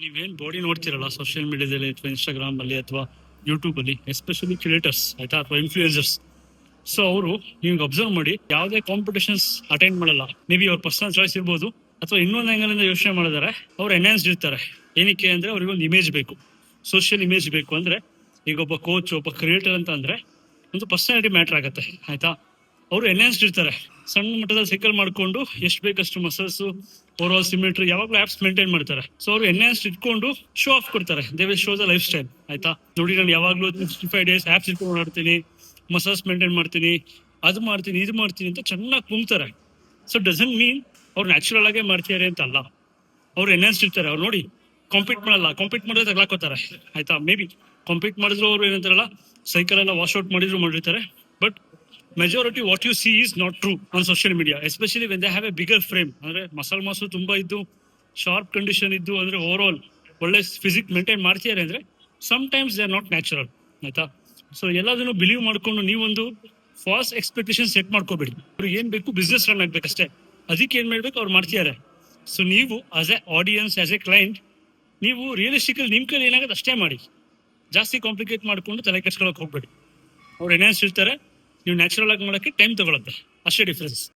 ನೀವೇನು body ನೋಡ್ತಿರಲ್ಲ social ಮೀಡಿಯಾದಲ್ಲಿ ಅಥವಾ ಇನ್ಸ್ಟಾಗ್ರಾಮ್ ಅಲ್ಲಿ ಅಥವಾ ಯೂಟ್ಯೂಬ್ ಅಲ್ಲಿ, ಎಸ್ಪೆಷಲಿ ಕ್ರಿಯೇಟರ್ಸ್ ಆಯ್ತಾ, ಅಥವಾ ಇನ್ಫ್ಲೂಯೆನ್ಸರ್ಸ್. ಸೊ ಅವರು ನೀವು ಅಬ್ಸರ್ವ್ ಮಾಡಿ, ಯಾವುದೇ ಕಾಂಪಿಟೇಷನ್ಸ್ ಅಟೆಂಡ್ ಮಾಡಲ್ಲ. ಮೇ ಬಿ ಅವ್ರ ಪರ್ಸನಲ್ ಚಾಯ್ಸ್ ಇರ್ಬೋದು, ಅಥವಾ ಇನ್ನೊಂದು ಆಂಗಲ್ ಇಂದ ಯೋಚನೆ ಮಾಡಿದಾರೆ. ಅವ್ರು ಎನ್ಹಾನ್ಸ್ಡ್ ಇರ್ತಾರೆ. ಏನಕ್ಕೆ ಅಂದ್ರೆ ಅವ್ರಿಗೆ ಒಂದು ಇಮೇಜ್ ಬೇಕು, ಸೋಷಿಯಲ್ ಇಮೇಜ್ ಬೇಕು. ಅಂದ್ರೆ ಈಗ ಒಬ್ಬ ಕೋಚ್, ಒಬ್ಬ ಕ್ರಿಯೇಟರ್ ಅಂತ ಅಂದ್ರೆ ಒಂದು ಪರ್ಸನಾಲಿಟಿ ಮ್ಯಾಟರ್ ಆಗುತ್ತೆ ಆಯ್ತಾ. ಅವರು ಎನ್ಹಾನ್ಸ್ಡ್ ಇರ್ತಾರೆ. ಸಣ್ಣ ಮಟ್ಟದಲ್ಲಿ ಸೈಕಲ್ ಮಾಡ್ಕೊಂಡು ಎಷ್ಟು ಬೇಕಷ್ಟು ಮಸಲ್ಸ್, ಓವರ್ ಆಲ್ ಸಿಮೆಟ್ರಿ, ಯಾವಾಗಲೂ ಆಪ್ಸ್ ಮೇಂಟೈನ್ ಮಾಡ್ತಾರೆ. ಸೊ ಅವರು ಎನ್ಹಾನ್ಸ್ಡ್ ಇಟ್ಕೊಂಡು ಶೋ ಆಫ್ ಕೊಡ್ತಾರೆ. They will show the life style ಆಯ್ತಾ. ನೋಡಿ, ನಾನು ಯಾವಾಗಲೂ 65 days ಆಪ್ಸ್ ಇಟ್ಕೊಂಡು ಮಾಡ್ತೀನಿ, ಮಸಲ್ಸ್ ಮೇಂಟೈನ್ ಮಾಡ್ತೀನಿ, ಅದು ಮಾಡ್ತೀನಿ, ಇದು ಮಾಡ್ತೀನಿ ಅಂತ ಚೆನ್ನಾಗಿ ಕುಂತಾರೆ. ಸೊ ಡಸಂಟ್ ಮೀನ್ ಅವ್ರು ನ್ಯಾಚುರಲ್ ಆಗೇ ಮಾಡ್ತಿದ್ದಾರೆ ಅಂತ ಅಲ್ಲ. ಅವ್ರು ಎನ್ಹಾನ್ಸ್ಡ್ ಇರ್ತಾರೆ. ಅವ್ರು ನೋಡಿ, ಕಾಂಪೀಟ್ ಮಾಡಲ್ಲ. ಕಾಂಪೀಟ್ ಮಾಡಿದ್ರೆ ತಗ್ಲಾಕೋತಾರೆ ಆಯ್ತಾ. ಮೇ ಬಿ ಕಾಂಪೀಟ್ ಮಾಡಿದ್ರು ಅವ್ರು ಏನಂತಾರಲ್ಲ, ಸೈಕಲ್ ಎಲ್ಲ ವಾಶ್ಔಟ್ ಮಾಡಿರ್ತಾರೆ. But majority what you see is not true on social media, especially when they have a bigger frame. ಅಂದ್ರೆ ಮಾಸು ತುಂಬಾ ಇದ್ದು, ಶಾರ್ಪ್ ಕಂಡೀಷನ್ ಇದ್ದು, ಅಂದ್ರೆ ಓವರ್ ಆಲ್ ಒಳ್ಳೆ ಫಿಸಿಕ್ ಮೇಂಟೈನ್ ಮಾಡ್ತಿದ್ದಾರೆ ಅಂದ್ರೆ sometimes they are not natural ಆಯ್ತಾ. So ಎಲ್ಲದನ್ನು ಬಿಲೀವ್ ಮಾಡ್ಕೊಂಡು ನೀವೊಂದು ಫಾಲ್ಸ್ ಎಕ್ಸ್ಪೆಕ್ಟೇಷನ್ ಸೆಟ್ ಮಾಡ್ಕೋಬೇಡಿ. ಅವ್ರಿಗೆ ಏನ್ ಬೇಕು, ಬಿಸ್ನೆಸ್ ರನ್ ಆಗ್ಬೇಕಷ್ಟೇ. ಅದಕ್ಕೆ ಏನ್ ಮಾಡ್ಬೇಕು ಅವ್ರು ಮಾಡ್ತಿದ್ದಾರೆ. ಸೊ ನೀವು as A audience, as A client, ನೀವು ರಿಯಲಿಸ್ಟಿಕಲ್ ನಿಮ್ ಕೈಲಿ ಏನಾಗುತ್ತೆ ಅಷ್ಟೇ ಮಾಡಿ. ಜಾಸ್ತಿ ಕಾಂಪ್ಲಿಕೇಟ್ ಮಾಡ್ಕೊಂಡು ತಲೆ ಕೆಡ್ಸ್ಕೊಳಕ್ ಹೋಗ್ಬೇಡಿ. ಅವ್ರು ಎನ್ಹಾನ್ಸ್ ಇರ್ತಾರೆ. ನೀವು ನ್ಯಾಚುರಲ್ ಆಗಿ ಮಾಡೋಕ್ಕೆ ಟೈಮ್ ತಗೊಳುತ್ತೆ, ಅಷ್ಟೇ ಡಿಫ್ರೆನ್ಸ್.